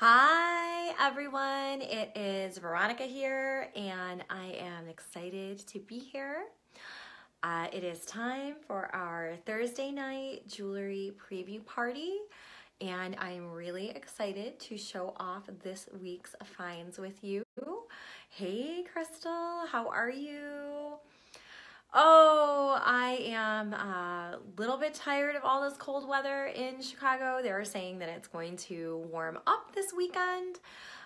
Hi everyone, it is Veronica here and I am excited to be here. It is time for our Thursday night jewelry preview party and I'm really excited to show off this week's finds with you. Hey Crystal, how are you? Oh, I am a little bit tired of all this cold weather in Chicago. They're saying that it's going to warm up this weekend.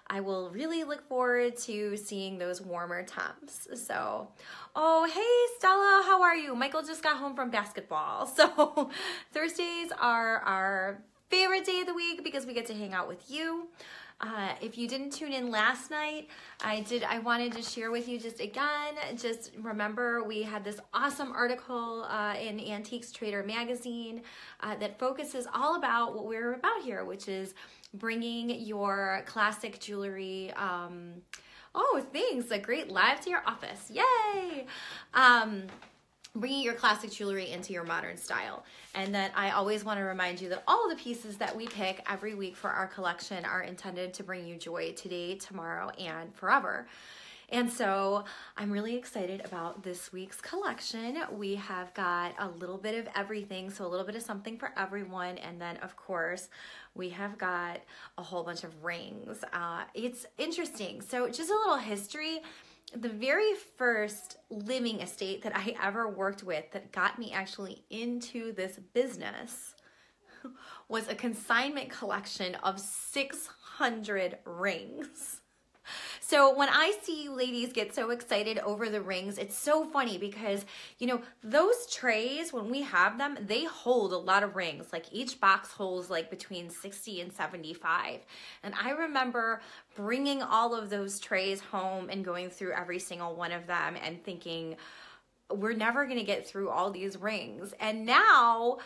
I will really look forward to seeing those warmer temps. So, oh, hey Stella, how are you? Michael just got home from basketball. So Thursdays are our favorite day of the week because we get to hang out with you. If you didn't tune in last night, I wanted to share with you just remember we had this awesome article in Antiques Trader magazine that focuses all about what we're about here, which is bringing your classic jewelry, a great live to your office. Yay! Bringing your classic jewelry into your modern style. And that I always want to remind you that all the pieces that we pick every week for our collection are intended to bring you joy today, tomorrow, and forever. And so I'm really excited about this week's collection. We have got a little bit of everything, so a little bit of something for everyone. And then of course, we have got a whole bunch of rings. It's interesting. So just a little history. The very first living estate that I ever worked with that got me actually into this business was a consignment collection of 600 rings. So when I see you ladies get so excited over the rings, it's so funny because, you know, those trays, when we have them, they hold a lot of rings. Like each box holds like between 60 and 75. And I remember bringing all of those trays home and going through every single one of them and thinking, we're never going to get through all these rings. And now,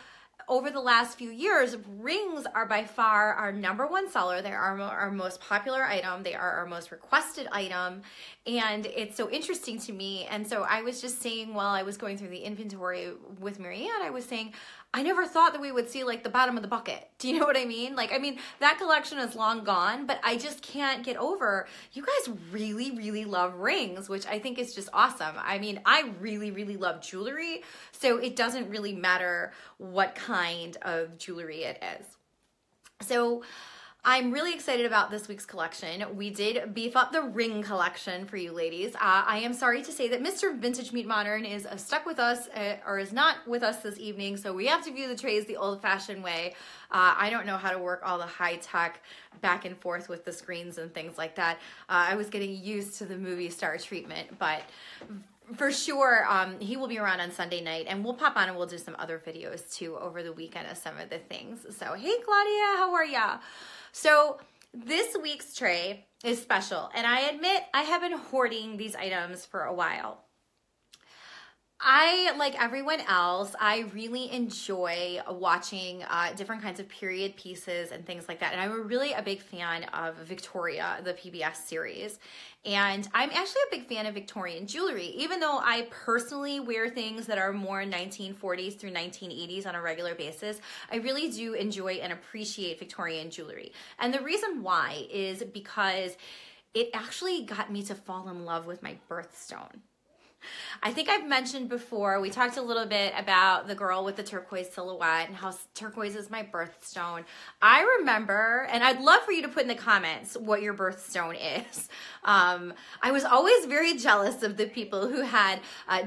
over the last few years, rings are by far our #1 seller. They are our most popular item. They are our most requested item. And it's so interesting to me. And so I was just saying while I was going through the inventory with Marianne, I was saying, I never thought that we would see like the bottom of the bucket. Do you know what I mean? That collection is long gone, but I just can't get over. You guys really, really love rings, which I think is just awesome. I mean, I really, really love jewelry. So it doesn't really matter what kind of jewelry it is. So I'm really excited about this week's collection. We did beef up the ring collection for you ladies. I am sorry to say that Mr. Vintage Meet Modern is stuck with us or is not with us this evening, so we have to view the trays the old-fashioned way. I don't know how to work all the high-tech back and forth with the screens and things like that. I was getting used to the movie star treatment, but for sure, he will be around on Sunday night, and we'll pop on and we'll do some other videos too over the weekend of some of the things. So, hey Claudia, how are ya? So this week's tray is special, and I admit I have been hoarding these items for a while. Like everyone else, I really enjoy watching different kinds of period pieces and things like that. And I'm really a big fan of Victoria, the PBS series. And I'm actually a big fan of Victorian jewelry, even though I personally wear things that are more 1940s through 1980s on a regular basis. I really do enjoy and appreciate Victorian jewelry. And the reason why is because it actually got me to fall in love with my birthstone. I think I've mentioned before, we talked a little bit about the girl with the turquoise silhouette and how turquoise is my birthstone. I remember, and I'd love for you to put in the comments what your birthstone is. I was always very jealous of the people who had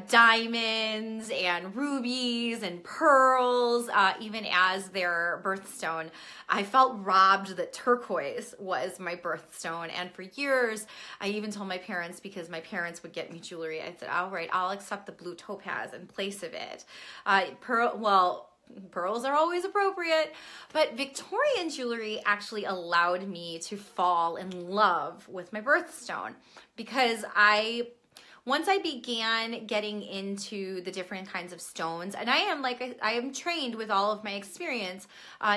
diamonds and rubies and pearls, even as their birthstone. I felt robbed that turquoise was my birthstone, and for years, I even told my parents, because my parents would get me jewelry, I said, all right, I'll accept the blue topaz in place of it. Pearls are always appropriate, but Victorian jewelry actually allowed me to fall in love with my birthstone because once I began getting into the different kinds of stones, and I am trained with all of my experience,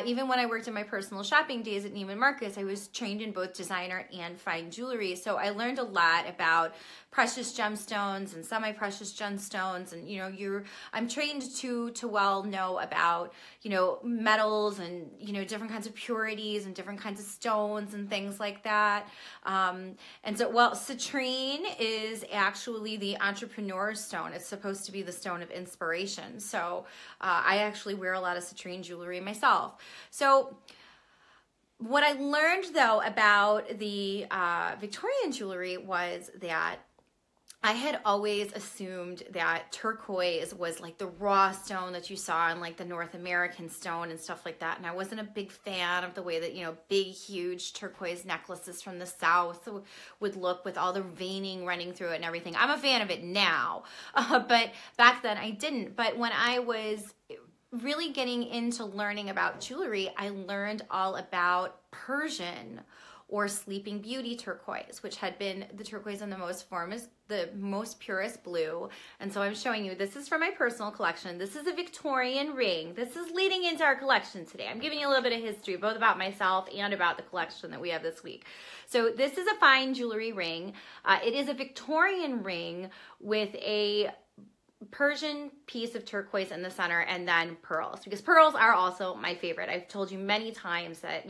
even when I worked in my personal shopping days at Neiman Marcus, I was trained in both designer and fine jewelry. So I learned a lot about precious gemstones and semi-precious gemstones, and I'm trained to well know about metals and different kinds of purities and different kinds of stones and things like that. And so, citrine is actually the entrepreneur stone. It's supposed to be the stone of inspiration. So I actually wear a lot of citrine jewelry myself. So what I learned though about the Victorian jewelry was that I had always assumed that turquoise was like the raw stone that you saw in like the North American stone and stuff like that. And I wasn't a big fan of the way that, big, huge turquoise necklaces from the South would look with all the veining running through it and everything. I'm a fan of it now, but back then I didn't. But when I was really getting into learning about jewelry, I learned all about Persian or Sleeping Beauty turquoise, which had been the turquoise in the most purest blue. And so I'm showing you, this is from my personal collection. This is a Victorian ring. This is leading into our collection today. I'm giving you a little bit of history, both about myself and about the collection that we have this week. So this is a fine jewelry ring. It is a Victorian ring with a Persian piece of turquoise in the center and then pearls, because pearls are also my favorite. I've told you many times that,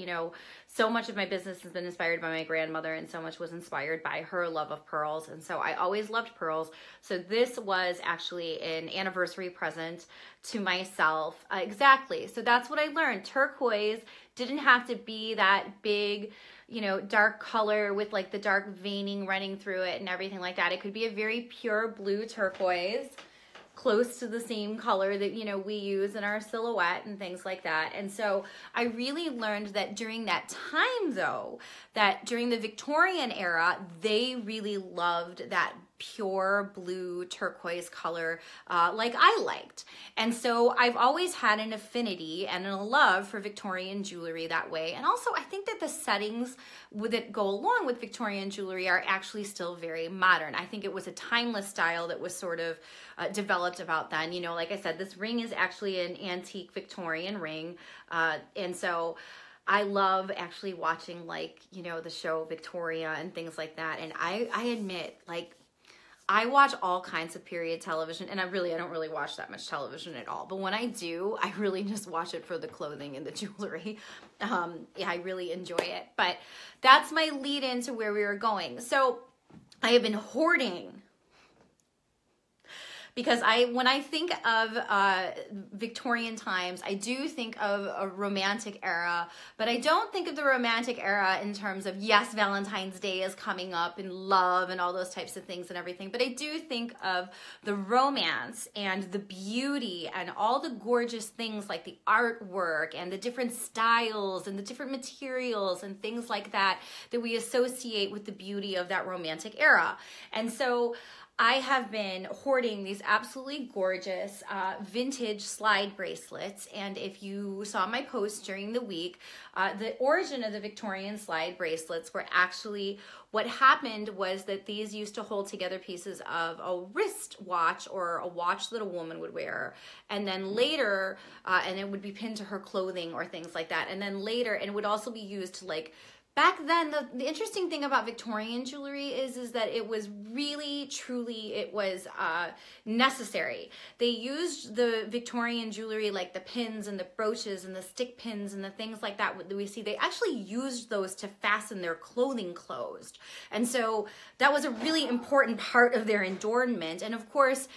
so much of my business has been inspired by my grandmother and so much was inspired by her love of pearls. And so I always loved pearls. So this was actually an anniversary present to myself. Exactly. So that's what I learned. Turquoise didn't have to be that big, dark color with like the dark veining running through it and everything like that. It could be a very pure blue turquoise, close to the same color that, we use in our silhouette and things like that. And so I really learned that during that time though, that during the Victorian era, they really loved that pure blue turquoise color like I liked. And so I've always had an affinity and a love for Victorian jewelry that way. And also I think that the settings that go along with Victorian jewelry are actually still very modern. I think it was a timeless style that was sort of developed about then. Like I said, this ring is actually an antique Victorian ring. And so I love actually watching the show Victoria and things like that. And I admit, I watch all kinds of period television, and I don't really watch that much television at all. But when I do, I really just watch it for the clothing and the jewelry. I really enjoy it. But that's my lead into where we were going. So I have been hoarding, because when I think of Victorian times, I do think of a romantic era, but I don't think of the romantic era in terms of, yes, Valentine's Day is coming up and love and all those types of things and everything, but I do think of the romance and the beauty and all the gorgeous things like the artwork and the different styles and the different materials and things like that we associate with the beauty of that romantic era. And so I have been hoarding these absolutely gorgeous vintage slide bracelets, and if you saw my post during the week, the origin of the Victorian slide bracelets were actually, what happened was that these used to hold together pieces of a wrist watch or a watch that a woman would wear, and then later, and it would be pinned to her clothing or things like that, and then later, and it would also be used to back then, the interesting thing about Victorian jewelry is that it was really, truly, it was necessary. They used the Victorian jewelry, like the pins and the brooches and the stick pins and the things like that we see. They actually used those to fasten their clothing closed. And so that was a really important part of their adornment. And of course,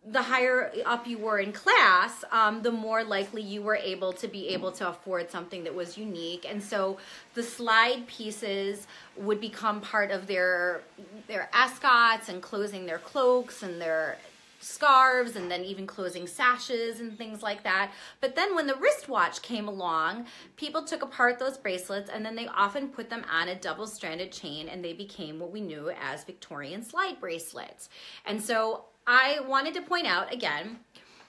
the higher up you were in class, the more likely you were able to afford something that was unique. And so the slide pieces would become part of their ascots and closing their cloaks and their scarves, and then even closing sashes and things like that. But then when the wristwatch came along, people took apart those bracelets and then they often put them on a double-stranded chain, and they became what we knew as Victorian slide bracelets. And so I wanted to point out again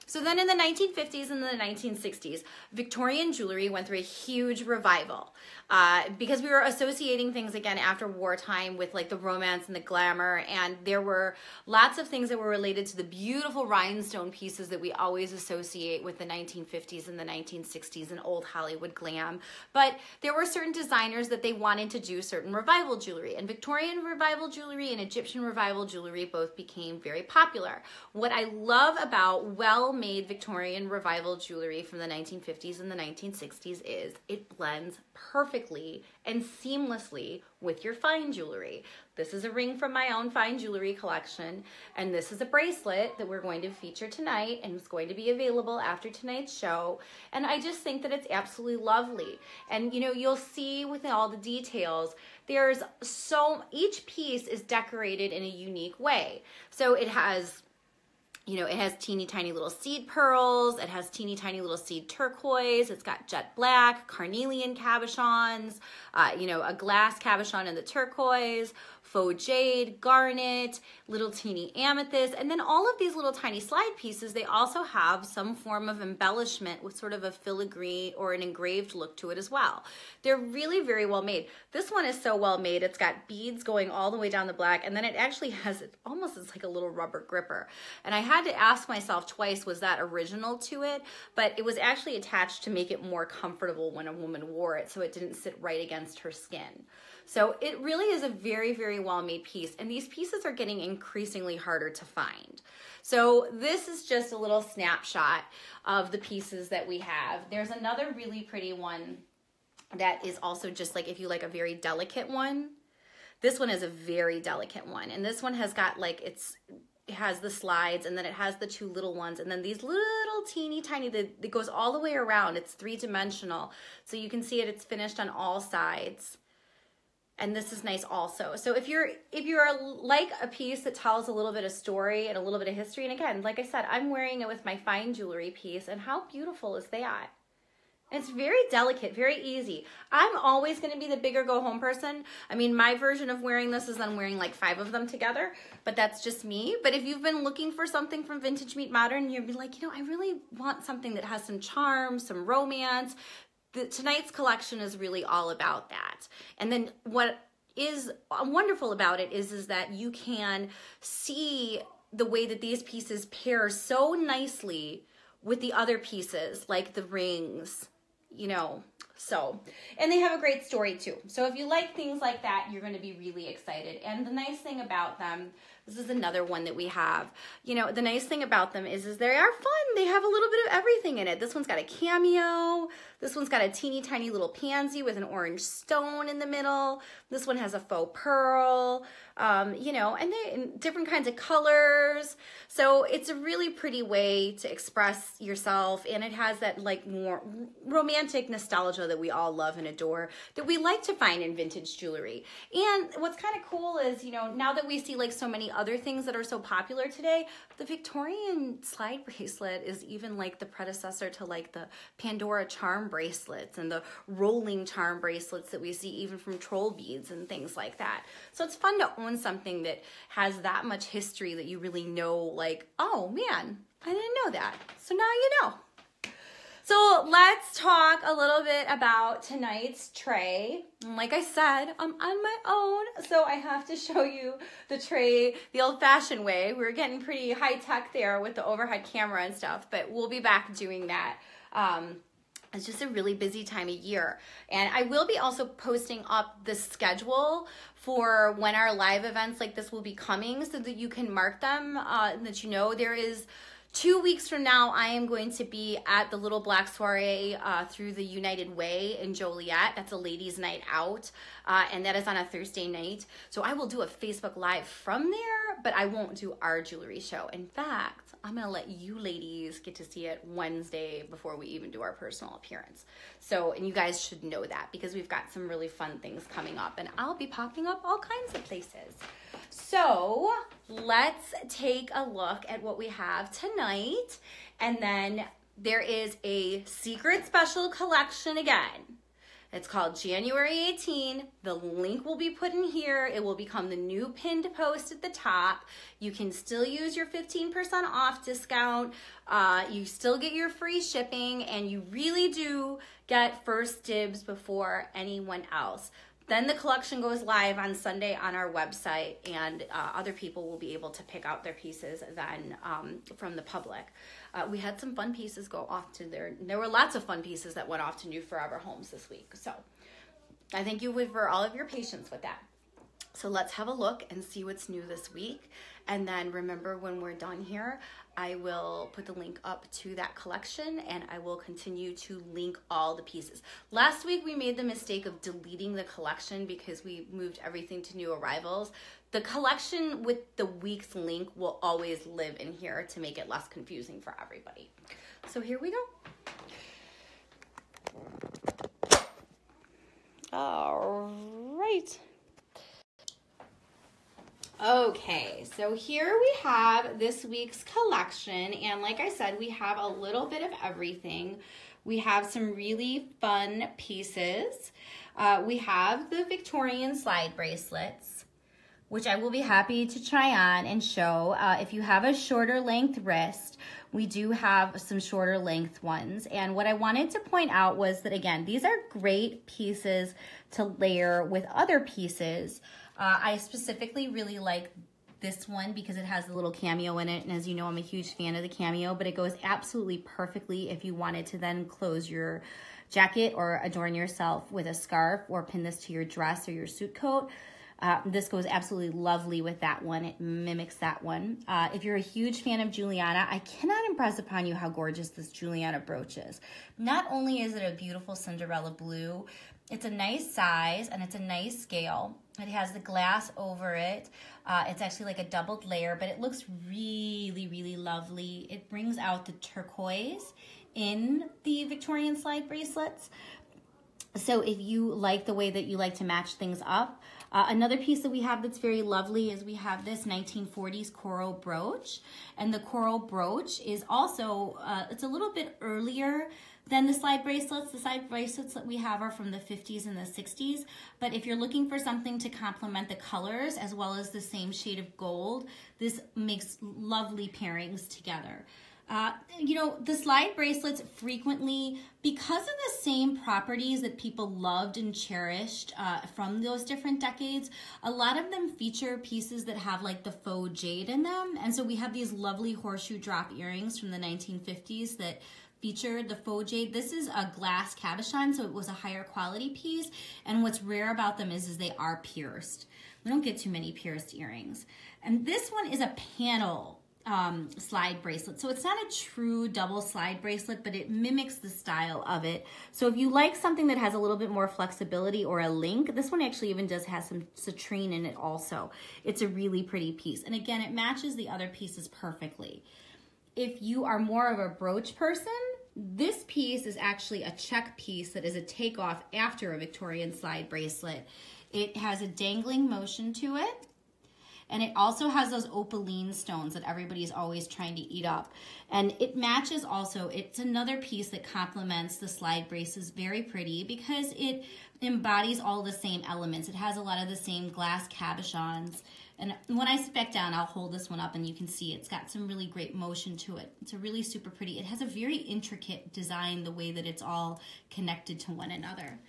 So then in the 1950s and the 1960s, Victorian jewelry went through a huge revival because we were associating things again after wartime with like the romance and the glamour, and there were lots of things that were related to the beautiful rhinestone pieces that we always associate with the 1950s and the 1960s and old Hollywood glam. But there were certain designers that they wanted to do certain revival jewelry, and Victorian revival jewelry and Egyptian revival jewelry both became very popular. What I love about well-made Victorian revival jewelry from the 1950s and the 1960s is it blends perfectly and seamlessly with your fine jewelry. This is a ring from my own fine jewelry collection, and this is a bracelet that we're going to feature tonight, and it's going to be available after tonight's show. And I just think that it's absolutely lovely. And you know, you'll see within all the details, there's each piece is decorated in a unique way. So it has, you know, it has teeny tiny little seed pearls, it has teeny tiny little seed turquoise, it's got jet black, carnelian cabochons, you know, a glass cabochon in the turquoise, faux jade, garnet, little teeny amethyst, and then all of these little tiny slide pieces, they also have some form of embellishment with sort of a filigree or an engraved look to it as well. They're really very well made. This one is so well made, it's got beads going all the way down the black, and then it actually has, it almost is like a little rubber gripper. And I had to ask myself twice, was that original to it? But it was actually attached to make it more comfortable when a woman wore it, so it didn't sit right against her skin. So it really is a very, very well-made piece, and these pieces are getting increasingly harder to find. So this is just a little snapshot of the pieces that we have. There's another really pretty one that is also just like, if you like a very delicate one, this one is a very delicate one, and this one has got like, it has the slides, and then it has the two little ones, and then these little teeny tiny, that goes all the way around. It's three-dimensional, so you can see it's finished on all sides. And this is nice also. So if you're like a piece that tells a little bit of story and a little bit of history, and again, like I said, I'm wearing it with my fine jewelry piece, and how beautiful is that? It's very delicate, very easy. I'm always going to be the bigger go home person. I mean, my version of wearing this is I'm wearing like 5 of them together, but that's just me. But if you've been looking for something from Vintage Meet Modern, you'll be like, you know, I really want something that has some charm, some romance. Tonight's collection is really all about that. And then what is wonderful about it is that you can see the way that these pieces pair so nicely with the other pieces, like the rings, you know. So, and they have a great story too. So if you like things like that, you're going to be really excited. And the nice thing about them, this is another one that we have, you know, the nice thing about them is they are fun. They have a little bit of everything in it. This one's got a cameo. This one's got a teeny tiny little pansy with an orange stone in the middle. This one has a faux pearl, you know, and they in different kinds of colors. So it's a really pretty way to express yourself, and it has that like more romantic nostalgia that we all love and adore, that we like to find in vintage jewelry. And what's kind of cool is, you know, now that we see like so many other things that are so popular today, the Victorian slide bracelet is even like the predecessor to like the Pandora charm bracelets and the rolling charm bracelets that we see even from troll beads and things like that. So it's fun to own something that has that much history that you really know, like, oh man, I didn't know that. So now you know. So let's talk a little bit about tonight's tray. And like I said, I'm on my own, so I have to show you the tray the old-fashioned way. We're getting pretty high-tech there with the overhead camera and stuff, but we'll be back doing that. It's just a really busy time of year. And I will be also posting up the schedule for when our live events like this will be coming, so that you can mark them, and that you know there is 2 weeks from now, I am going to be at the Little Black Soiree through the United Way in Joliet. That's a ladies' night out, and that is on a Thursday night. So I will do a Facebook Live from there, but I won't do our jewelry show. In fact, I'm going to let you ladies get to see it Wednesday before we even do our personal appearance. So, and you guys should know that, because we've got some really fun things coming up, and I'll be popping up all kinds of places. So let's take a look at what we have tonight. And then there is a secret special collection again. It's called January 18. The link will be put in here. It will become the new pinned post at the top. You can still use your 15% off discount. You still get your free shipping, and you really do get first dibs before anyone else. Then the collection goes live on Sunday on our website, and other people will be able to pick out their pieces then from the public. We had some fun pieces go off to there were lots of fun pieces that went off to New Forever Homes this week. So I thank you for all of your patience with that. So let's have a look and see what's new this week. And then remember, when we're done here, I will put the link up to that collection, and I will continue to link all the pieces. Last week, we made the mistake of deleting the collection because we moved everything to new arrivals. The collection with the week's link will always live in here to make it less confusing for everybody. So here we go. All right. Okay, so here we have this week's collection, and like I said, we have a little bit of everything. We have some really fun pieces. We have the Victorian slide bracelets, which I will be happy to try on and show. If you have a shorter length wrist, we do have some shorter length ones. And what I wanted to point out was that, again, these are great pieces to layer with other pieces. I specifically really like this one because it has the little cameo in it. And as you know, I'm a huge fan of the cameo, but it goes absolutely perfectly if you wanted to then close your jacket or adorn yourself with a scarf or pin this to your dress or your suit coat. This goes absolutely lovely with that one. It mimics that one. If you're a huge fan of Juliana, I cannot impress upon you how gorgeous this Juliana brooch is. Not only is it a beautiful Cinderella blue, it's a nice size and it's a nice scale. It has the glass over it. It's actually like a doubled layer, but it looks really, really lovely. It brings out the turquoise in the Victorian slide bracelets. So if you like the way that you like to match things up, another piece that we have that's very lovely is we have this 1940s coral brooch. And the coral brooch is also, it's a little bit earlier than the slide bracelets. The slide bracelets that we have are from the 50s and the 60s. But if you're looking for something to complement the colors as well as the same shade of gold, this makes lovely pairings together. You know, the slide bracelets frequently, because of the same properties that people loved and cherished from those different decades, a lot of them feature pieces that have like the faux jade in them. And so we have these lovely horseshoe drop earrings from the 1950s that featured the faux jade. This is a glass cabochon, so it was a higher quality piece. And what's rare about them is they are pierced. We don't get too many pierced earrings. And this one is a panel slide bracelet. So it's not a true double slide bracelet, but it mimics the style of it. So if you like something that has a little bit more flexibility or a link, this one actually even does have some citrine in it also. It's a really pretty piece. And again, it matches the other pieces perfectly. If you are more of a brooch person, this piece is actually a check piece that is a takeoff after a Victorian slide bracelet. It has a dangling motion to it. And it also has those opaline stones that everybody's always trying to eat up. And it matches also, it's another piece that complements the slide braces very pretty because it embodies all the same elements. It has a lot of the same glass cabochons. And when I sit back down, I'll hold this one up and you can see it's got some really great motion to it. It's a really super pretty. It has a very intricate design, the way that it's all connected to one another.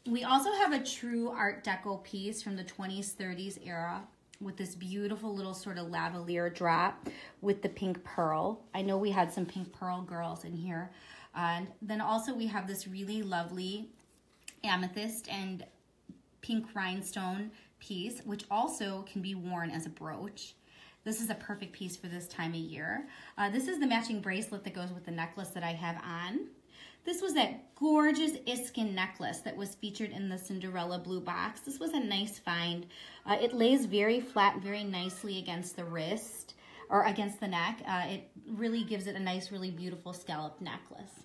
We also have a true Art Deco piece from the 20s, 30s era with this beautiful little sort of lavalier drop with the pink pearl. I know we had some pink pearl girls in here. And then also we have this really lovely amethyst and pink rhinestone piece, which also can be worn as a brooch. This is a perfect piece for this time of year. This is the matching bracelet that goes with the necklace that I have on. This was that gorgeous Iskin necklace that was featured in the Cinderella blue box. This was a nice find. It lays very flat, very nicely against the wrist or against the neck. It really gives it a nice, really beautiful scalloped necklace.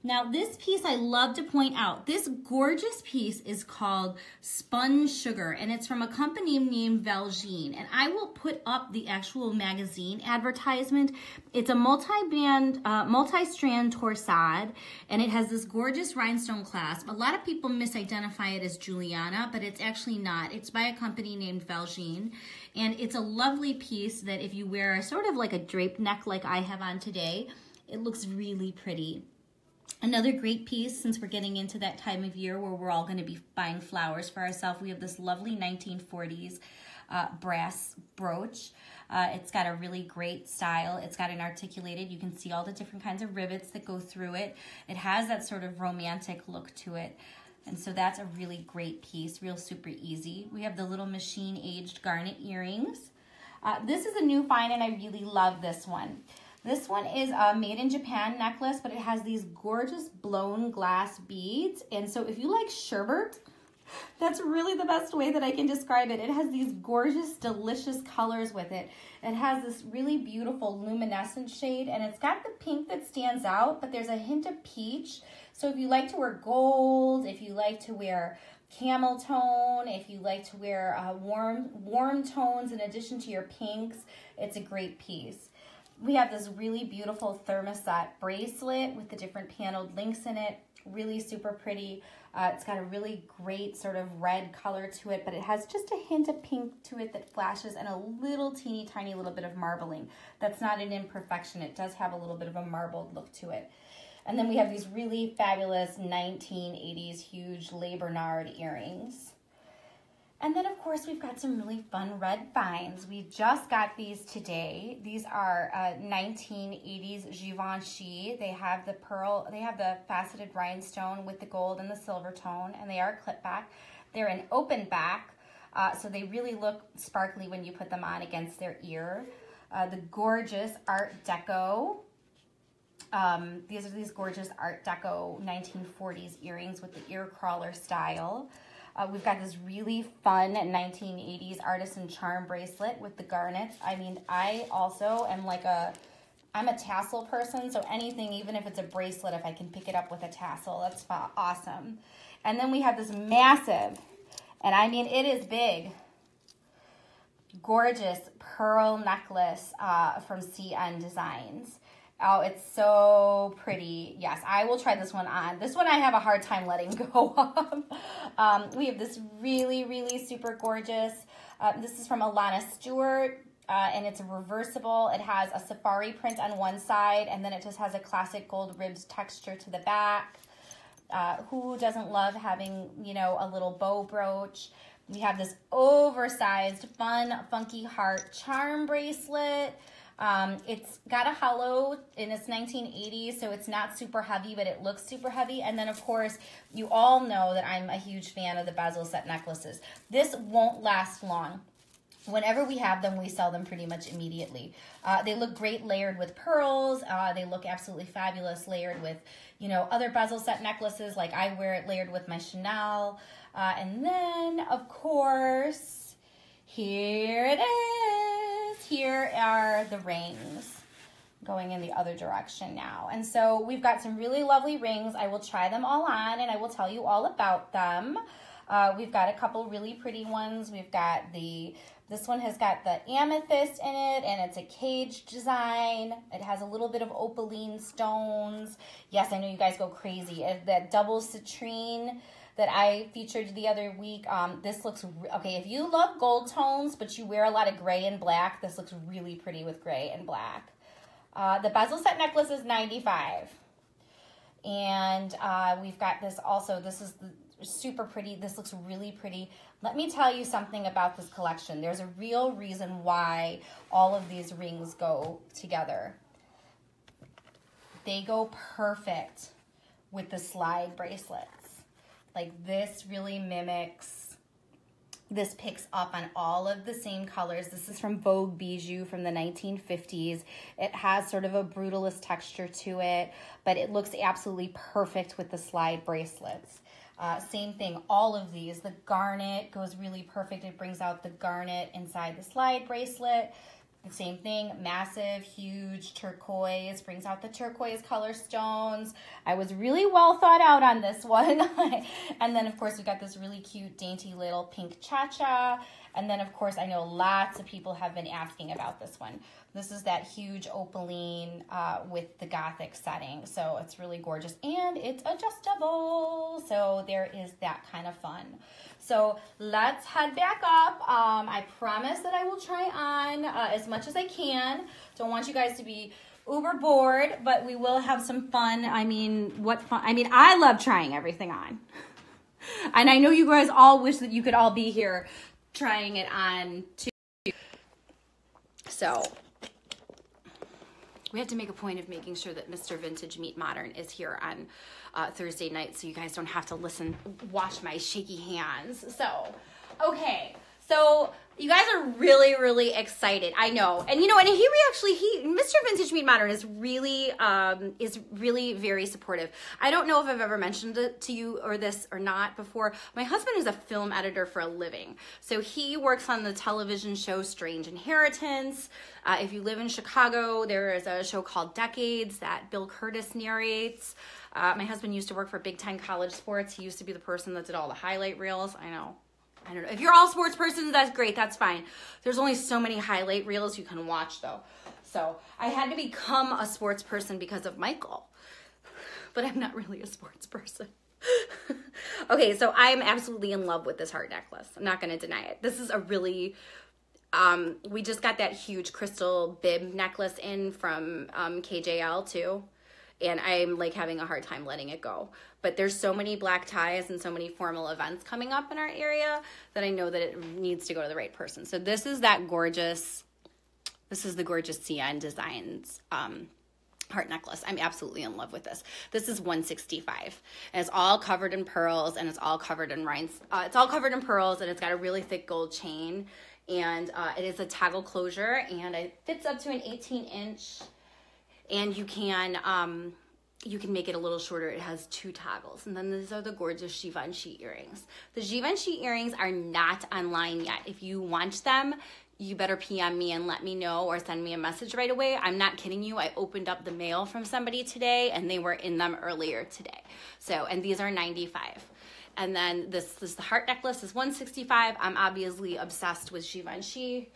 Now this piece I love to point out. This gorgeous piece is called Spun Sugar, and it's from a company named Valjean. And I will put up the actual magazine advertisement. It's a multi-strand torsade, and it has this gorgeous rhinestone clasp. A lot of people misidentify it as Juliana, but it's actually not. It's by a company named Valjean, and it's a lovely piece that if you wear a sort of like a draped neck like I have on today, it looks really pretty. Another great piece, since we're getting into that time of year where we're all going to be buying flowers for ourselves, we have this lovely 1940s brass brooch. It's got a really great style. It's got an articulated, you can see all the different kinds of rivets that go through it. It has that sort of romantic look to it. And so that's a really great piece, real super easy. We have the little machine-aged garnet earrings. This is a new find, and I really love this one. This one is a made in Japan necklace, but it has these gorgeous blown glass beads. And so if you like sherbet, that's really the best way that I can describe it. It has these gorgeous, delicious colors with it. It has this really beautiful luminescent shade, and it's got the pink that stands out, but there's a hint of peach. So if you like to wear gold, if you like to wear camel tone, if you like to wear warm tones in addition to your pinks, it's a great piece. We have this really beautiful thermostat bracelet with the different paneled links in it. Really super pretty. It's got a really great sort of red color to it, but it has just a hint of pink to it that flashes and a little teeny tiny little bit of marbling. That's not an imperfection. It does have a little bit of a marbled look to it. And then we have these really fabulous 1980s huge Le Bernard earrings. And then, of course, we've got some really fun red finds. We just got these today. These are 1980s Givenchy. They have the pearl, they have the faceted rhinestone with the gold and the silver tone, and they are clip back. They're an open back, so they really look sparkly when you put them on against their ear. The gorgeous Art Deco. These are these gorgeous Art Deco 1940s earrings with the ear crawler style. We've got this really fun 1980s artisan charm bracelet with the garnets. I mean, I also am I'm a tassel person, so anything, even if it's a bracelet, if I can pick it up with a tassel, that's awesome. And then we have this massive, and I mean, it is big, gorgeous pearl necklace from CN Designs. Oh, it's so pretty. Yes, I will try this one on. This one I have a hard time letting go of. We have this really, really super gorgeous. This is from Alana Stewart, and it's reversible. It has a safari print on one side, and then it just has a classic gold ribbed texture to the back. Who doesn't love having, you know, a little bow brooch? We have this oversized, fun, funky heart charm bracelet. It's got a hollow, and it's 1980s, so it's not super heavy, but it looks super heavy. And then, of course, you all know that I'm a huge fan of the bezel set necklaces. This won't last long. Whenever we have them, we sell them pretty much immediately. They look great layered with pearls. They look absolutely fabulous layered with, you know, other bezel set necklaces, like I wear it layered with my Chanel. And then, of course, here it is. Here are the rings going in the other direction now. And so we've got some really lovely rings. I will try them all on and I will tell you all about them. We've got a couple really pretty ones. We've got this one has got the amethyst in it, and it's a cage design. It has a little bit of opaline stones. Yes, I know you guys go crazy. That double citrine that I featured the other week, this looks, okay, if you love gold tones, but you wear a lot of gray and black, this looks really pretty with gray and black. The bezel set necklace is $95. And we've got this also, this is super pretty. This looks really pretty. Let me tell you something about this collection. There's a real reason why all of these rings go together. They go perfect with the slide bracelets. Like this really mimics, this picks up on all of the same colors. This is from Vogue Bijou from the 1950s. It has sort of a brutalist texture to it, but it looks absolutely perfect with the slide bracelets. Same thing, all of these. The garnet goes really perfect. It brings out the garnet inside the slide bracelet. Same thing, massive, huge turquoise, brings out the turquoise color stones. I was really well thought out on this one. And then, of course, we got this really cute, dainty little pink cha-cha. And then, of course, I know lots of people have been asking about this one. This is that huge opaline with the Gothic setting. So it's really gorgeous. And it's adjustable. So there is that kind of fun. So let's head back up. I promise that I will try on as much as I can. Don't want you guys to be uber bored, but we will have some fun. I mean, what fun? I mean, I love trying everything on. And I know you guys all wish that you could all be here trying it on too. So we have to make a point of making sure that Mr. Vintage Meet Modern is here on Thursday night, so you guys don't have to watch my shaky hands. So, okay. So you guys are really, really excited. I know. And you know, and Mr. Vintage Meet Modern is really very supportive. I don't know if I've ever mentioned it to you or not before. My husband is a film editor for a living. So he works on the television show Strange Inheritance. If you live in Chicago, there is a show called Decades that Bill Curtis narrates. My husband used to work for Big Ten College Sports. He used to be the person that did all the highlight reels. I know. I don't know. If you're all sports persons, that's great. That's fine. There's only so many highlight reels you can watch, though. So I had to become a sports person because of Michael. But I'm not really a sports person. Okay, so I'm absolutely in love with this heart necklace. I'm not going to deny it. This is a really... we just got that huge crystal bib necklace in from KJL, too. And I'm like having a hard time letting it go. But there's so many black ties and so many formal events coming up in our area that I know that it needs to go to the right person. So this is the gorgeous CN Designs heart necklace. I'm absolutely in love with this. This is $165. And it's all covered in pearls and it's all covered in rhinestones. It's all covered in pearls and it's got a really thick gold chain. And it is a toggle closure and it fits up to an 18-inch. And you can make it a little shorter. It has 2 toggles. And then these are the gorgeous Givenchy earrings. The Givenchy earrings are not online yet. If you want them, you better PM me and let me know or send me a message right away. I'm not kidding you. I opened up the mail from somebody today and they were in them earlier today. So, and these are $95. And then this the heart necklace is $165. I'm obviously obsessed with Givenchy.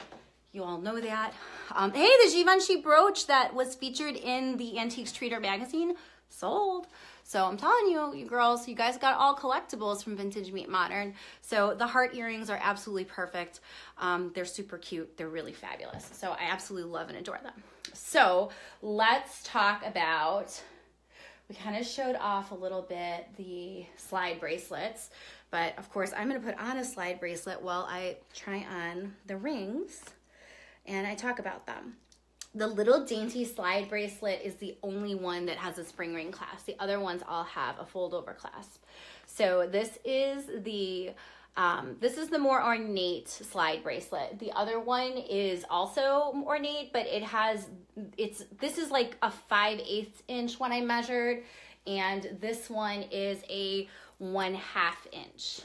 You all know that. Hey, the Givenchy brooch that was featured in the Antiques Trader magazine sold. So I'm telling you, you girls, you guys got all collectibles from Vintage Meet Modern. So the heart earrings are absolutely perfect. They're super cute. They're really fabulous. So I absolutely love and adore them. So let's talk about, we kind of showed off a little bit the slide bracelets. But of course, I'm going to put on a slide bracelet while I try on the rings. And I talk about them. The little dainty slide bracelet is the only one that has a spring ring clasp. The other ones all have a fold over clasp. So this is the more ornate slide bracelet. The other one is also ornate, but this is like a 5/8 inch when I measured, and this one is a 1/2 inch.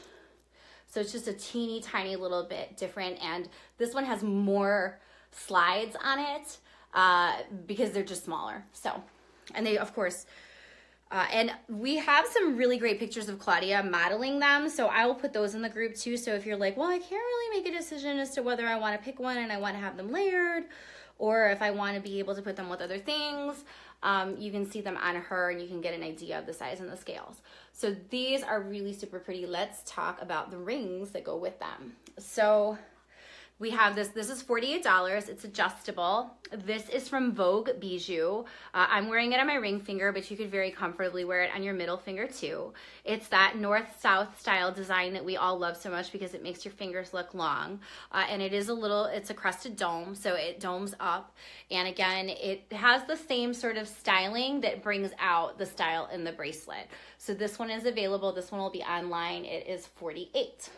So it's just a teeny tiny little bit different, and this one has more slides on it because they're just smaller. So, and they, of course, and we have some really great pictures of Claudia modeling them, so I will put those in the group too. So if you're like, well, I can't really make a decision as to whether I want to pick one and I want to have them layered, or if I want to be able to put them with other things, you can see them on her and you can get an idea of the size and the scales. So these are really super pretty. Let's talk about the rings that go with them. So we have this is $48. It's adjustable. This is from Vogue Bijou. I'm wearing it on my ring finger, but you could very comfortably wear it on your middle finger too. It's that north-south style design that we all love so much because it makes your fingers look long. And it's a crusted dome, so it domes up. And again, it has the same sort of styling that brings out the style in the bracelet. So this one is available. This one will be online. It is $48.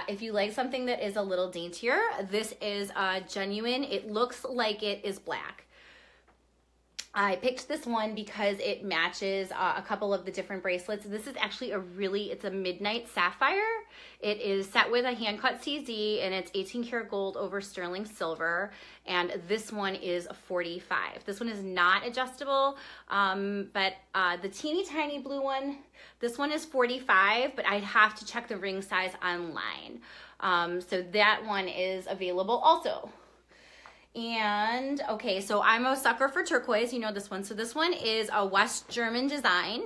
If you like something that is a little daintier, this is genuine. It looks like it is black. I picked this one because it matches a couple of the different bracelets. This is actually it's a midnight sapphire. It is set with a hand cut CZ and it's 18 karat gold over sterling silver. And this one is 45. This one is not adjustable, but the teeny tiny blue one, this one is 45, but I'd have to check the ring size online. So that one is available also. And okay, so I'm a sucker for turquoise. You know this one. So this one is a West German design.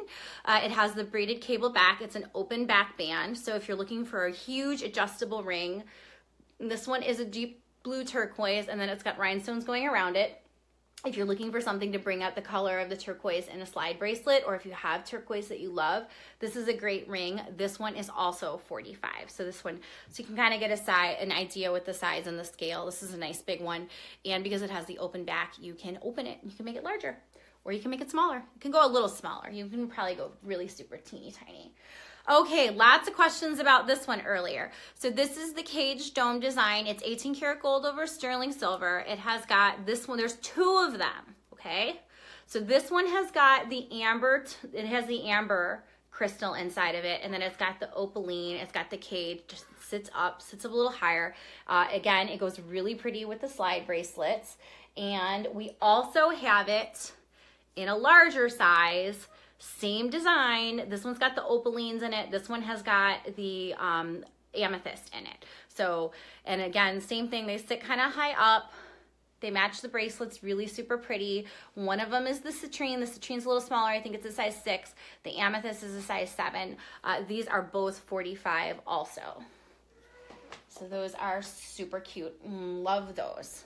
It has the braided cable back. It's an open back band. So if you're looking for a huge adjustable ring, this one is a deep blue turquoise, and then it's got rhinestones going around it. If you're looking for something to bring out the color of the turquoise in a slide bracelet, or if you have turquoise that you love, this is a great ring. This one is also 45. So this one, so you can kind of get an idea with the size and the scale. This is a nice big one. And because it has the open back, you can open it. You can make it larger, or you can make it smaller. You can go a little smaller. You can probably go really super teeny tiny. Okay, lots of questions about this one earlier. So this is the cage dome design. It's 18 karat gold over sterling silver. It has got this one, there's two of them, okay? So this one has got the amber, it has the amber crystal inside of it, and then it's got the opaline, it's got the cage, just sits up a little higher. Again, it goes really pretty with the slide bracelets. And we also have it in a larger size. Same design. This one's got the opalines in it. This one has got the amethyst in it. So, and again, same thing. They sit kind of high up. They match the bracelets, really super pretty. One of them is the citrine. The citrine's a little smaller. I think it's a size 6. The amethyst is a size 7. These are both 45 also. So those are super cute. Love those.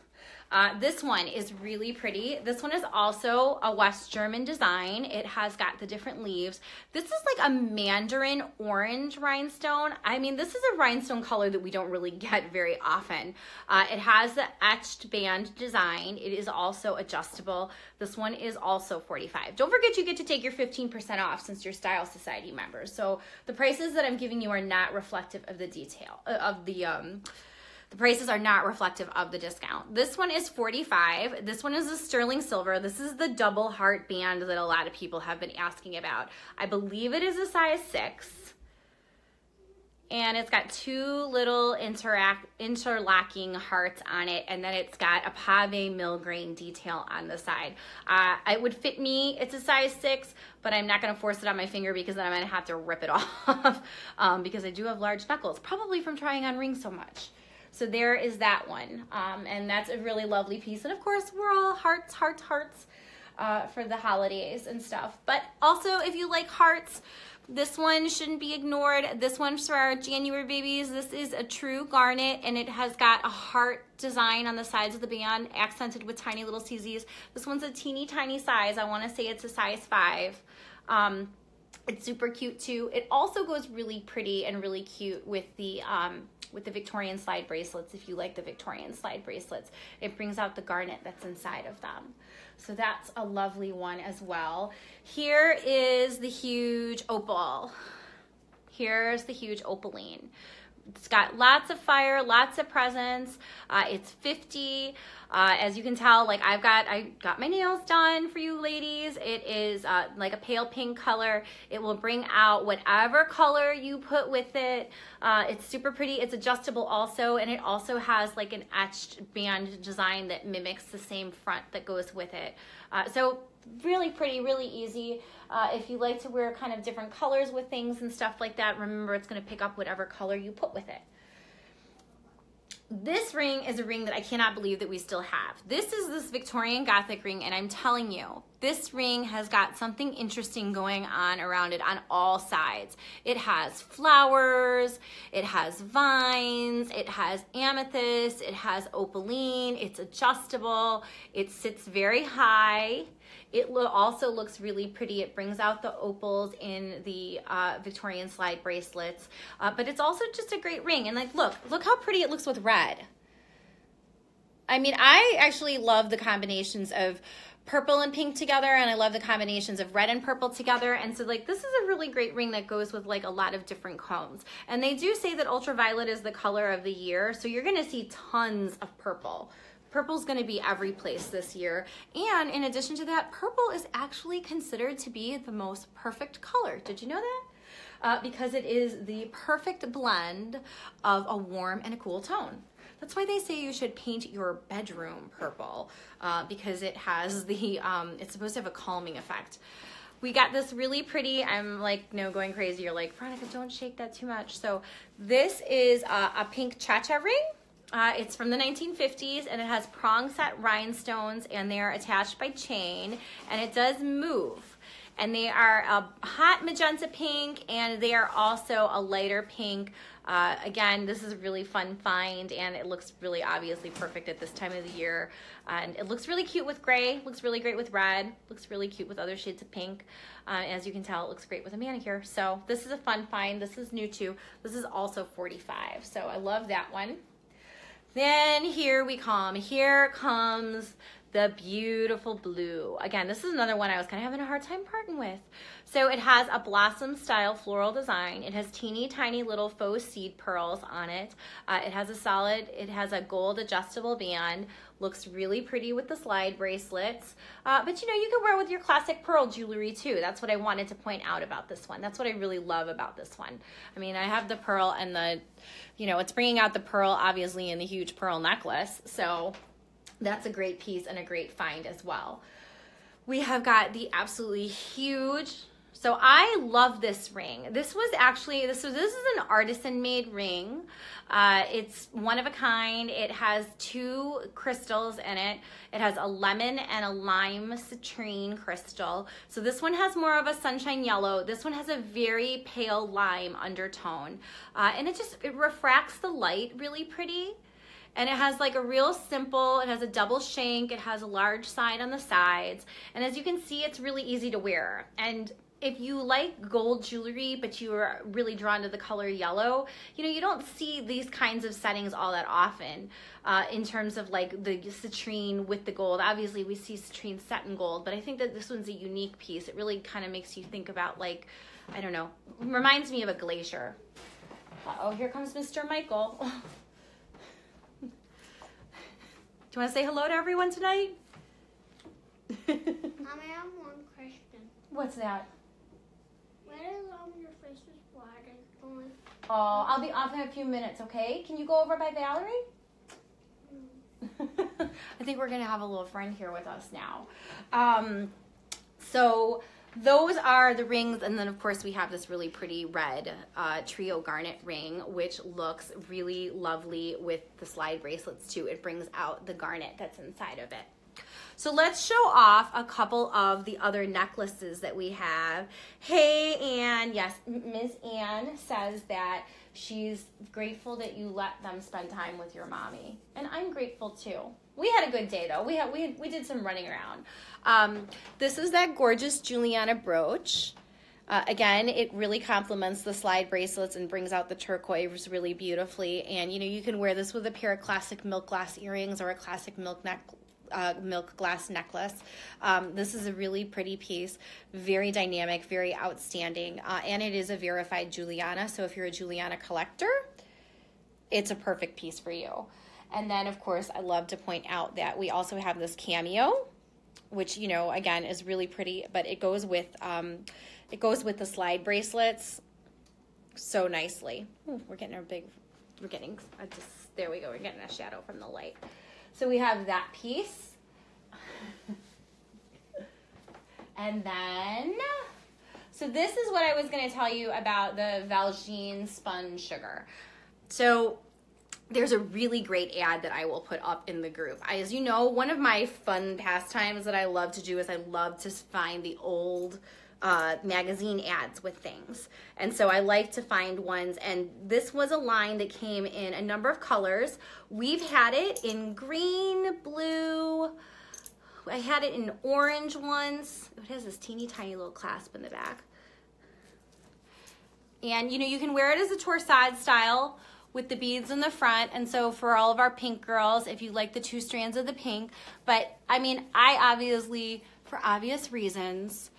This one is really pretty. This one is also a West German design. It has got the different leaves. This is like a mandarin orange rhinestone. I mean, this is a rhinestone color that we don't really get very often. It has the etched band design. It is also adjustable. This one is also 45. Don't forget you get to take your 15% off since you're Style Society members. So the prices that I'm giving you are not reflective of the detail of the prices are not reflective of the discount. This one is 45. This one is a sterling silver. This is the double heart band that a lot of people have been asking about. I believe it is a size 6. And it's got two little interlocking hearts on it, and then it's got a pave millgrain detail on the side. It would fit me. It's a size 6, but I'm not going to force it on my finger because then I'm going to have to rip it off because I do have large knuckles, probably from trying on rings so much. So there is that one, and that's a really lovely piece. And of course, we're all hearts for the holidays and stuff. But also, if you like hearts, this one shouldn't be ignored. This one's for our January babies. This is a true garnet, and it has got a heart design on the sides of the band, accented with tiny little CZs. This one's a teeny tiny size. I want to say it's a size 5. It's super cute too. It also goes really pretty and really cute with the Victorian slide bracelets. If you like the Victorian slide bracelets, it brings out the garnet that's inside of them. So that's a lovely one as well. Here is the huge opal. Here's the huge opaline. It's got lots of fire, lots of presents. It's 50. As you can tell, like I got my nails done for you ladies. It is like a pale pink color. It will bring out whatever color you put with it. It's super pretty. It's adjustable also, and it also has like an etched band design that mimics the same front that goes with it. So really pretty, really easy. If you like to wear kind of different colors with things and stuff like that, remember it's going to pick up whatever color you put with it. This ring is a ring that I cannot believe that we still have. This is this Victorian Gothic ring, and I'm telling you, this ring has got something interesting going on around it on all sides. It has flowers, it has vines, it has amethyst, it has opaline, it's adjustable, it sits very high. It also looks really pretty. It brings out the opals in the Victorian slide bracelets, but it's also just a great ring. And like, look how pretty it looks with red. I mean, I actually love the combinations of purple and pink together, and I love the combinations of red and purple together. And so like, this is a really great ring that goes with like a lot of different combs. And they do say that ultraviolet is the color of the year, so you're gonna see tons of purple Purple's going to be every place this year. And in addition to that, purple is actually considered to be the most perfect color. Did you know that? Because it is the perfect blend of a warm and a cool tone. That's why they say you should paint your bedroom purple, because it has the, it's supposed to have a calming effect. We got this really pretty, I'm like, no, going crazy. You're like, Veronica, don't shake that too much. So this is a pink cha-cha ring. It's from the 1950s, and it has prong set rhinestones, and they are attached by chain, and it does move. And they are a hot magenta pink, and they are also a lighter pink. Again, this is a really fun find, and it looks really obviously perfect at this time of the year. And it looks really cute with gray, looks really great with red, looks really cute with other shades of pink. As you can tell, it looks great with a manicure. So this is a fun find. This is new too. This is also 45, so I love that one. Then here we come. Here comes the beautiful blue. Again, this is another one I was kind of having a hard time parting with. So it has a blossom style floral design. It has teeny tiny little faux seed pearls on it. It has a gold adjustable band. Looks really pretty with the slide bracelets. But you know, you can wear it with your classic pearl jewelry too. That's what I wanted to point out about this one. That's what I really love about this one. I mean, I have the pearl and the, you know, it's bringing out the pearl obviously in the huge pearl necklace. So that's a great piece and a great find as well. We have got the absolutely huge, so I love this ring. This is an artisan made ring. It's one of a kind. It has 2 crystals in it. It has a lemon and a lime citrine crystal. So this one has more of a sunshine yellow. This one has a very pale lime undertone. And it refracts the light really pretty. And it has like a real simple, it has a double shank, it has a large side on the sides. And as you can see, it's really easy to wear. And if you like gold jewelry, but you are really drawn to the color yellow, you know, you don't see these kinds of settings all that often in terms of like the citrine with the gold. Obviously, we see citrine set in gold, but I think that this one's a unique piece. It really kind of makes you think about like, I don't know, reminds me of a glacier. Uh-oh, here comes Mr. Michael. Do you want to say hello to everyone tonight? I have one question. What's that? Where is your face's water going? Oh, I'll be off in a few minutes, okay? Can you go over by Valerie? I think we're going to have a little friend here with us now. So those are the rings, and then of course we have this really pretty red trio garnet ring, which looks really lovely with the slide bracelets too. It brings out the garnet that's inside of it. So let's show off a couple of the other necklaces that we have. Hey, Ann. Yes, Ms. Ann says that she's grateful that you let them spend time with your mommy. And I'm grateful too. We had a good day though. We did some running around. This is that gorgeous Juliana brooch. Again, it really complements the slide bracelets and brings out the turquoise really beautifully. And you know, you can wear this with a pair of classic milk glass earrings or a classic milk glass necklace. This is a really pretty piece, very dynamic, very outstanding, and it is a verified Juliana. So if you're a Juliana collector, it's a perfect piece for you. And then, of course, I love to point out that we also have this cameo, which, you know, again, is really pretty, but it goes with the slide bracelets so nicely. Ooh, there we go. We're getting a shadow from the light. So we have that piece. And then, so this is what I was going to tell you about the Valjean Spun Sugar. So there's a really great ad that I will put up in the group. As you know, one of my fun pastimes that I love to do is I love to find the old magazine ads with things. And so I like to find ones, and this was a line that came in a number of colors. We've had it in green, blue. I had it in orange once. It has this teeny tiny little clasp in the back. And you know, you can wear it as a torsade style with the beads in the front. And so for all of our pink girls, if you like the 2 strands of the pink, but I mean, I obviously, for obvious reasons,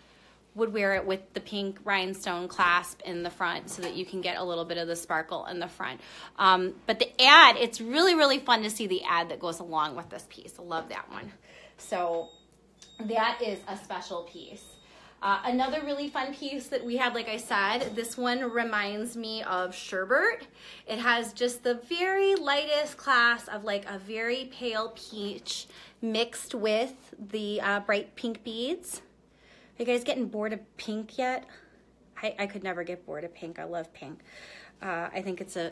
would wear it with the pink rhinestone clasp in the front so that you can get a little bit of the sparkle in the front. But the ad, it's really, really fun to see the ad that goes along with this piece. I love that one. So that is a special piece. Another really fun piece that we had, like I said, this one reminds me of Sherbert. It has just the very lightest class of like a very pale peach mixed with the bright pink beads. Are you guys getting bored of pink yet? I could never get bored of pink. I love pink. I think it's a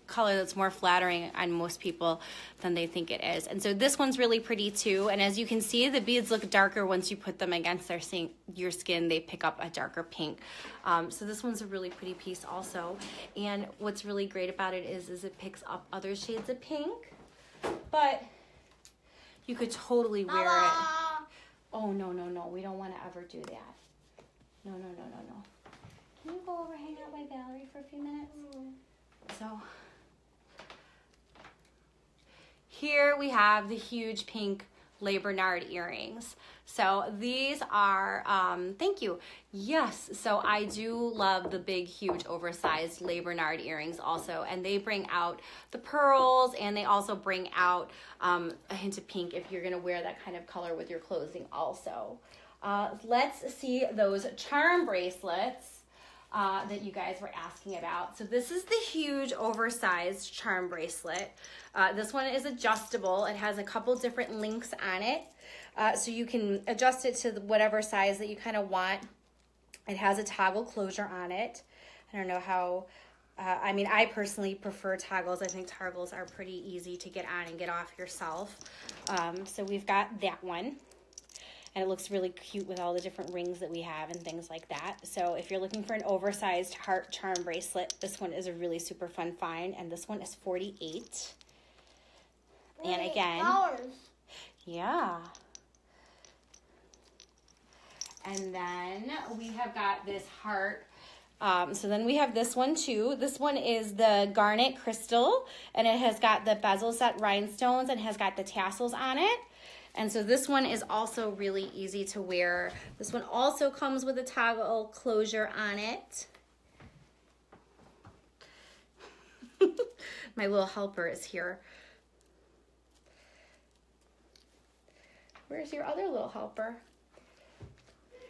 color that's more flattering on most people than they think it is. And so this one's really pretty too. And as you can see, the beads look darker once you put them against your skin. They pick up a darker pink. So this one's a really pretty piece also. And what's really great about it is it picks up other shades of pink. But you could totally wear it. Oh, no, no, no. We don't want to ever do that. No, no, no, no, no. Can you go over hang out by Valerie for a few minutes? So here we have the huge pink Le Bernard earrings. So these are, thank you. Yes, so I do love the big, huge, oversized Le Bernard earrings also. And they bring out the pearls and they also bring out a hint of pink if you're gonna wear that kind of color with your clothing also. Let's see those charm bracelets that you guys were asking about. So this is the huge oversized charm bracelet. This one is adjustable. It has a couple different links on it. So you can adjust it to whatever size that you kind of want. It has a toggle closure on it. I don't know how, I mean, I personally prefer toggles. I think toggles are pretty easy to get on and get off yourself. So we've got that one. And it looks really cute with all the different rings that we have and things like that. So if you're looking for an oversized heart charm bracelet, this one is a really super fun find. And this one is $48. And again, yeah. And then we have got this heart. So then we have this one too. This one is the garnet crystal. And it has got the bezel set rhinestones and has got the tassels on it. And so this one is also really easy to wear. This one also comes with a toggle closure on it. My little helper is here. Where's your other little helper?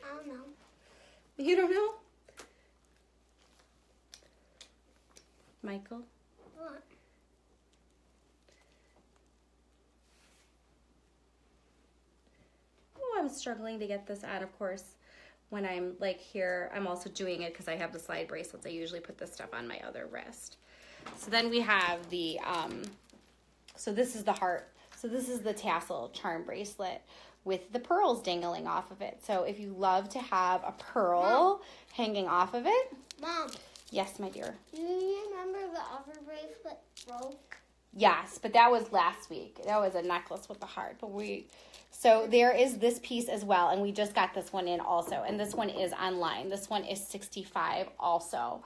I don't know. You don't know? Michael? What? I'm struggling to get this out, of course. When I'm like here, I'm also doing it because I have the slide bracelets. I usually put this stuff on my other wrist. So then we have the, so this is the heart. So this is the tassel charm bracelet with the pearls dangling off of it. So if you love to have a pearl hanging off of it. Mom. Yes, my dear. Do you remember the other bracelet broke? Yes, but that was last week. That was a necklace with the heart. But so there is this piece as well, and we just got this one in also, and this one is online. This one is $65 also.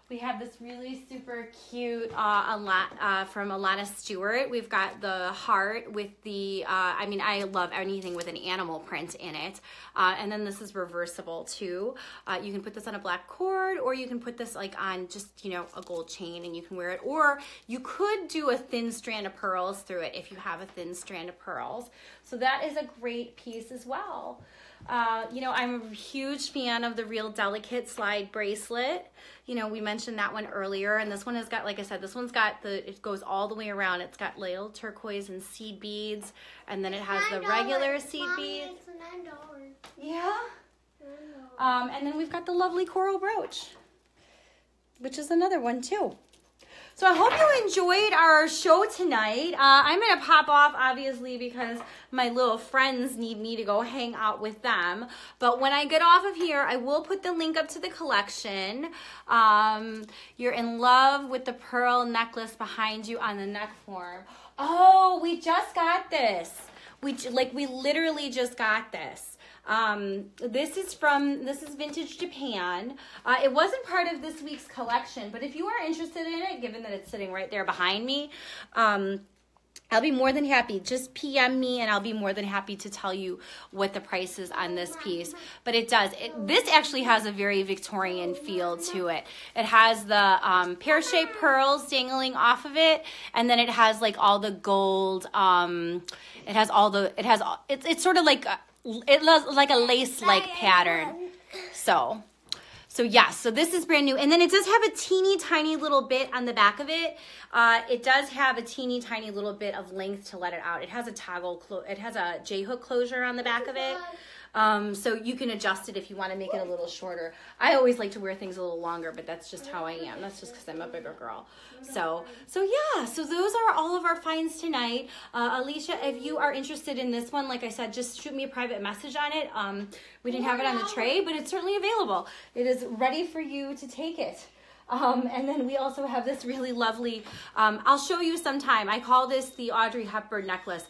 We have this really super cute from Alana Stewart. We've got the heart with the, I mean, I love anything with an animal print in it. And then this is reversible too. You can put this on a black cord, or you can put this like on just, you know, a gold chain and you can wear it. Or you could do a thin strand of pearls through it if you have a thin strand of pearls. So that is a great piece as well. You know, I'm a huge fan of the Real Delicate slide bracelet. You know, we mentioned that one earlier, and this one has got, like I said, this one's got it goes all the way around. It's got little turquoise and seed beads, and then it has the regular seed beads. It's $9. Yeah. $9. And then we've got the lovely coral brooch, which is another one too. So I hope you enjoyed our show tonight. I'm going to pop off, obviously, because my little friends need me to go hang out with them. But when I get off of here, I will put the link up to the collection. You're in love with the pearl necklace behind you on the neck form. Oh, we just got this. We literally just got this. This is Vintage Japan. It wasn't part of this week's collection, but if you are interested in it, given that it's sitting right there behind me, I'll be more than happy. Just PM me and I'll be more than happy to tell you what the price is on this piece. But it does. This actually has a very Victorian feel to it. It has the pear-shaped pearls dangling off of it, and then it has like all the gold. It's sort of like a lace-like pattern. So yes, so this is brand new. And then it does have a teeny tiny little bit on the back of it. It does have a teeny tiny little bit of length to let it out. It has a it has a J-hook closure on the back of it. So you can adjust it if you want to make it a little shorter. I always like to wear things a little longer, but that's just how I am. That's just because I'm a bigger girl. So yeah, so those are all of our finds tonight. Alicia, if you are interested in this one, like I said, just shoot me a private message on it. We didn't have it on the tray, but it's certainly available. It is ready for you to take it. And then we also have this really lovely, I'll show you sometime. I call this the Audrey Hepburn necklace.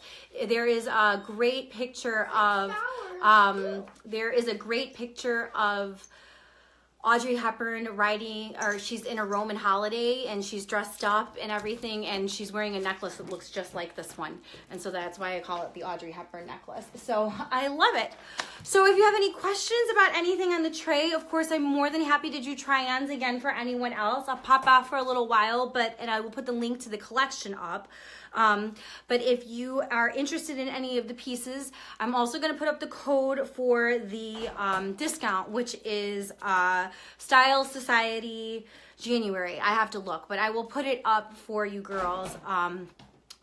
There is a great picture of, Audrey Hepburn riding, or she's in a Roman holiday and she's dressed up and everything, and she's wearing a necklace that looks just like this one. And so that's why I call it the Audrey Hepburn necklace. So I love it. So if you have any questions about anything on the tray, of course, I'm more than happy to do try-ons again for anyone else. I'll pop off for a little while, and I will put the link to the collection up. But if you are interested in any of the pieces, I'm also going to put up the code for the discount, which is Style Society January. I have to look, but I will put it up for you girls.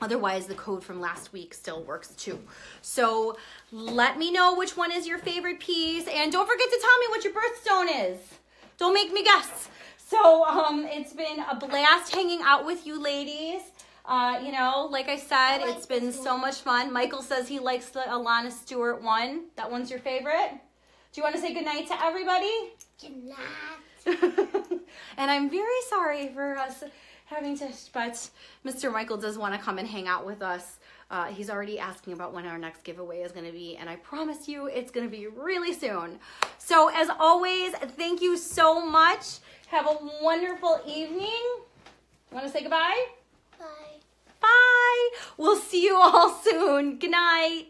Otherwise, the code from last week still works too. So let me know which one is your favorite piece, and don't forget to tell me what your birthstone is. Don't make me guess. So it's been a blast hanging out with you ladies. You know, like I said, it's been so much fun. Michael says he likes the Alana Stewart one. That one's your favorite? Do you want to say goodnight to everybody? Good night. And I'm very sorry for us having to, but Mr. Michael does want to come and hang out with us. He's already asking about when our next giveaway is going to be, and I promise you it's going to be really soon. So as always, thank you so much. Have a wonderful evening. Want to say goodbye? Bye. Bye. We'll see you all soon. Good night.